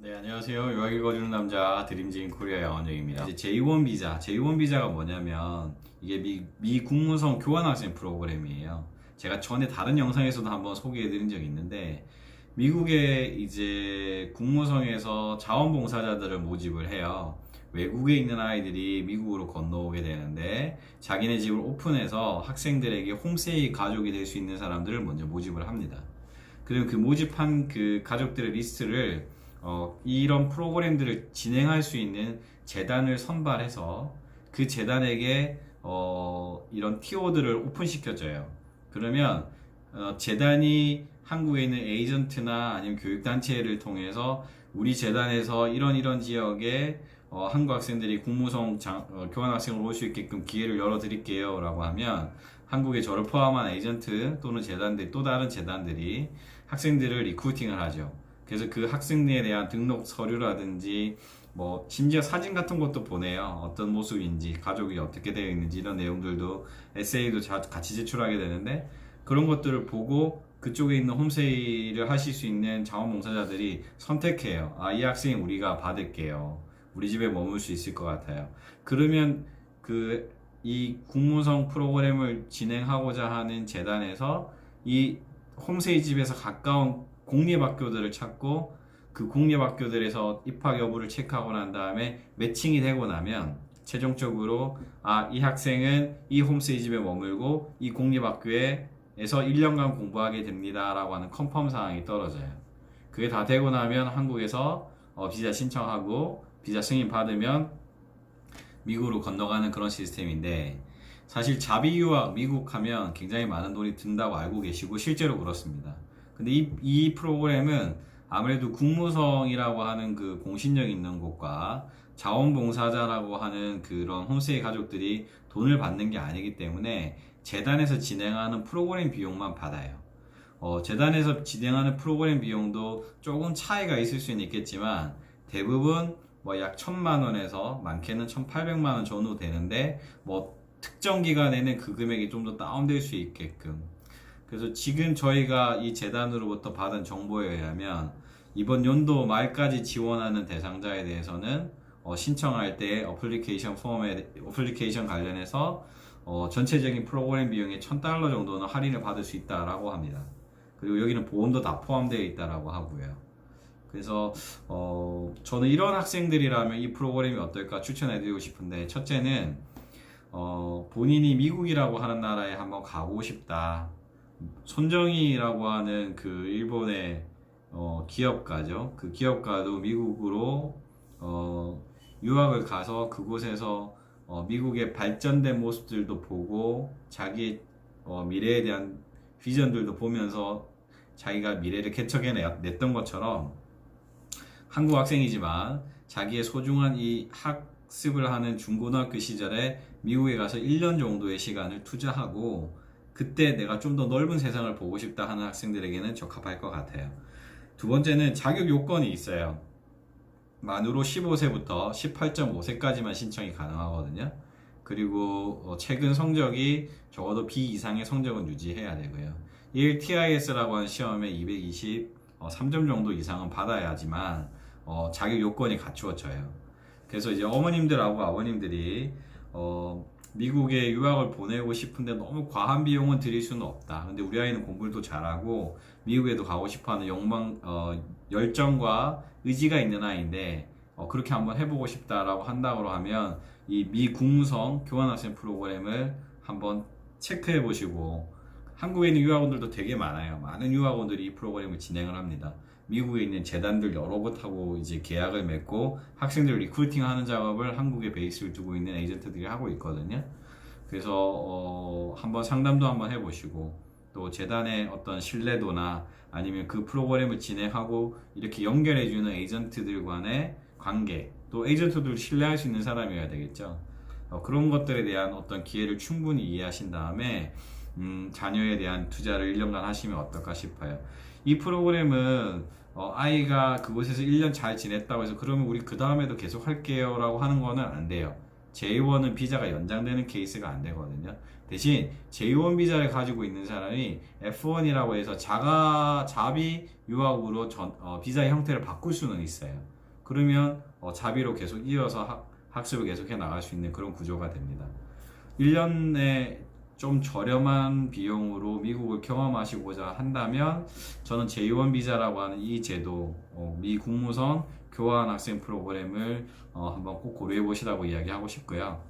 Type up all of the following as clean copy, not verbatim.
네, 안녕하세요. 유학 읽어주는 남자 드림진 코리아 양원영입니다. 이제 J1 비자가 뭐냐면 이게 미 국무성 교환학생 프로그램이에요. 제가 전에 다른 영상에서도 한번 소개해드린 적이 있는데 미국에 이제 국무성에서 자원봉사자들을 모집을 해요. 외국에 있는 아이들이 미국으로 건너오게 되는데 자기네 집을 오픈해서 학생들에게 홈스테이 가족이 될 수 있는 사람들을 먼저 모집을 합니다. 그리고 그 모집한 그 가족들의 리스트를 이런 프로그램들을 진행할 수 있는 재단을 선발해서 그 재단에게 이런 TO들을 오픈시켜줘요. 그러면 재단이 한국에 있는 에이전트나 아니면 교육단체를 통해서 우리 재단에서 이런 지역에 한국 학생들이 교환학생으로 올 수 있게끔 기회를 열어드릴게요 라고 하면 한국에 저를 포함한 에이전트 또는 재단들, 또 다른 재단들이 학생들을 리크루팅을 하죠. 그래서 그 학생에 대한 등록 서류라든지 뭐 심지어 사진 같은 것도 보내요. 어떤 모습인지, 가족이 어떻게 되어 있는지 이런 내용들도 에세이도 같이 제출하게 되는데 그런 것들을 보고 그쪽에 있는 홈스테이를 하실 수 있는 자원봉사자들이 선택해요. 아, 이 학생 우리가 받을게요. 우리 집에 머물 수 있을 것 같아요. 그러면 이 국무성 프로그램을 진행하고자 하는 재단에서 이 홈스테이 집에서 가까운 공립학교들을 찾고 그 공립학교들에서 입학 여부를 체크하고 난 다음에 매칭이 되고 나면 최종적으로 이 학생은 이 홈스테이 집에 머물고 이 공립학교에서 1년간 공부하게 됩니다 라고 하는 컨펌 사항이 떨어져요. 그게 다 되고 나면 한국에서 비자 신청하고 비자 승인 받으면 미국으로 건너가는 그런 시스템인데 사실 자비 유학 미국 하면 굉장히 많은 돈이 든다고 알고 계시고 실제로 그렇습니다. 근데 이 프로그램은 아무래도 국무성이라고 하는 그 공신력 있는 곳과 자원봉사자라고 하는 그런 홈스테이 가족들이 돈을 받는 게 아니기 때문에 재단에서 진행하는 프로그램 비용만 받아요. 재단에서 진행하는 프로그램 비용도 조금 차이가 있을 수는 있겠지만 대부분 뭐 약 1,000만 원에서 많게는 1,800만 원 정도 되는데 뭐 특정 기간에는 그 금액이 좀 더 다운될 수 있게끔. 그래서 지금 저희가 이 재단으로부터 받은 정보에 의하면 이번 연도 말까지 지원하는 대상자에 대해서는 신청할 때 어플리케이션 관련해서 전체적인 프로그램 비용의 $1,000 정도는 할인을 받을 수 있다라고 합니다. 그리고 여기는 보험도 다 포함되어 있다라고 하고요. 그래서 저는 이런 학생들이라면 이 프로그램이 어떨까 추천해드리고 싶은데 첫째는 본인이 미국이라고 하는 나라에 한번 가고 싶다. 손정희라고 하는 그 일본의 기업가죠. 그 기업가도 미국으로 유학을 가서 그곳에서 미국의 발전된 모습들도 보고 자기 미래에 대한 비전들도 보면서 자기가 미래를 개척해냈던 것처럼 한국 학생이지만 자기의 소중한 이 학습을 하는 중고등학교 시절에 미국에 가서 1년 정도의 시간을 투자하고 그때 내가 좀 더 넓은 세상을 보고 싶다 하는 학생들에게는 적합할 것 같아요. 두 번째는 자격 요건이 있어요. 만으로 15세부터 18.5세까지만 신청이 가능하거든요. 그리고 최근 성적이 적어도 B 이상의 성적은 유지해야 되고요. 1TIS라고 하는 시험에 223점 정도 이상은 받아야지만 자격 요건이 갖추어져요. 그래서 이제 어머님들하고 아버님들이 미국에 유학을 보내고 싶은데 너무 과한 비용은 들일 수는 없다. 근데 우리 아이는 공부를 또 잘하고 미국에도 가고 싶어하는 열정과 의지가 있는 아이인데 그렇게 한번 해보고 싶다라고 한다고 하면 이 미 국무성 교환학생 프로그램을 한번 체크해 보시고 한국에 있는 유학원들도 되게 많아요. 많은 유학원들이 이 프로그램을 진행을 합니다. 미국에 있는 재단들 여러 곳하고 이제 계약을 맺고 학생들을 리크루팅하는 작업을 한국에 베이스를 두고 있는 에이전트들이 하고 있거든요. 그래서 한번 상담도 한번 해보시고 또 재단의 어떤 신뢰도나 아니면 그 프로그램을 진행하고 이렇게 연결해주는 에이전트들 간의 관계, 또 에이전트들을 신뢰할 수 있는 사람이어야 되겠죠. 그런 것들에 대한 어떤 기회를 충분히 이해하신 다음에 자녀에 대한 투자를 1년간 하시면 어떨까 싶어요. 이 프로그램은 아이가 그곳에서 1년 잘 지냈다고 해서 그러면 우리 그 다음에도 계속 할게요 라고 하는 거는 안 돼요. J1은 비자가 연장되는 케이스가 안 되거든요. 대신 J1 비자를 가지고 있는 사람이 F1이라고 해서 자비 유학으로 비자의 형태를 바꿀 수는 있어요. 그러면 자비로 계속 이어서 학습을 계속해 나갈 수 있는 그런 구조가 됩니다. 1년에 좀 저렴한 비용으로 미국을 경험하시고자 한다면 저는 J1 비자라고 하는 이 제도, 미 국무선 교환 학생 프로그램을 한번 꼭 고려해 보시라고 이야기하고 싶고요.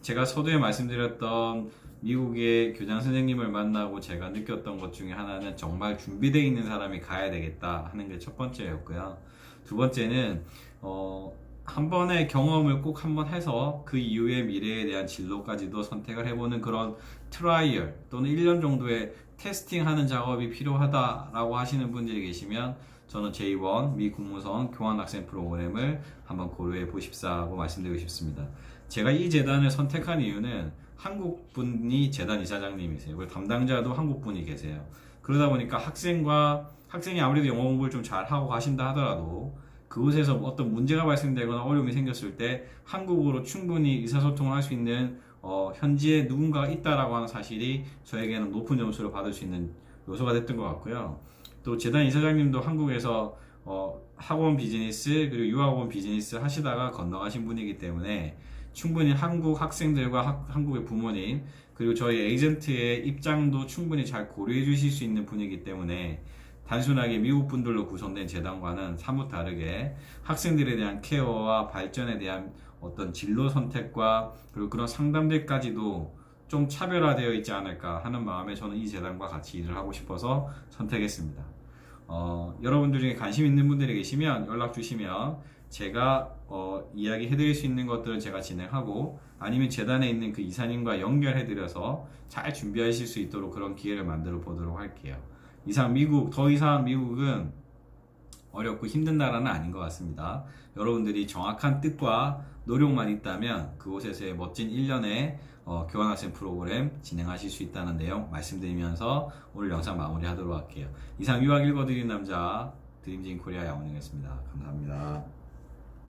제가 서두에 말씀드렸던 미국의 교장 선생님을 만나고 제가 느꼈던 것 중에 하나는 정말 준비되어 있는 사람이 가야 되겠다 하는 게 첫 번째였고요. 두 번째는 한 번의 경험을 꼭 한번 해서 그 이후의 미래에 대한 진로까지도 선택을 해보는 그런 트라이얼 또는 1년 정도의 테스팅하는 작업이 필요하다라고 하시는 분들이 계시면 저는 J1 미 국무선 교환학생 프로그램을 한번 고려해 보십사고 말씀드리고 싶습니다. 제가 이 재단을 선택한 이유는 한국분이 재단 이사장님이세요. 그리고 담당자도 한국분이 계세요. 그러다 보니까 학생이 아무래도 영어 공부를 좀 잘하고 가신다 하더라도 그곳에서 어떤 문제가 발생되거나 어려움이 생겼을 때 한국어로 충분히 의사소통을 할 수 있는 현지에 누군가가 있다라고 하는 사실이 저에게는 높은 점수를 받을 수 있는 요소가 됐던 것 같고요. 또 재단 이사장님도 한국에서 학원 비즈니스 그리고 유학원 비즈니스 하시다가 건너가신 분이기 때문에 충분히 한국 학생들과 한국의 부모님 그리고 저희 에이전트의 입장도 충분히 잘 고려해 주실 수 있는 분이기 때문에 단순하게 미국 분들로 구성된 재단과는 사뭇 다르게 학생들에 대한 케어와 발전에 대한 어떤 진로 선택과 그리고 그런 상담들까지도 좀 차별화되어 있지 않을까 하는 마음에 저는 이 재단과 같이 일을 하고 싶어서 선택했습니다. 여러분들 중에 관심 있는 분들이 계시면 연락 주시면 제가 이야기 해드릴 수 있는 것들은 제가 진행하고 아니면 재단에 있는 그 이사님과 연결해드려서 잘 준비하실 수 있도록 그런 기회를 만들어 보도록 할게요. 더 이상 미국은 어렵고 힘든 나라는 아닌 것 같습니다. 여러분들이 정확한 뜻과 노력만 있다면 그곳에서의 멋진 1년의 교환학생 프로그램 진행하실 수 있다는 내용 말씀드리면서 오늘 영상 마무리하도록 할게요. 이상 유학 읽어드리는 남자 드림진 코리아 양원영이었습니다. 감사합니다.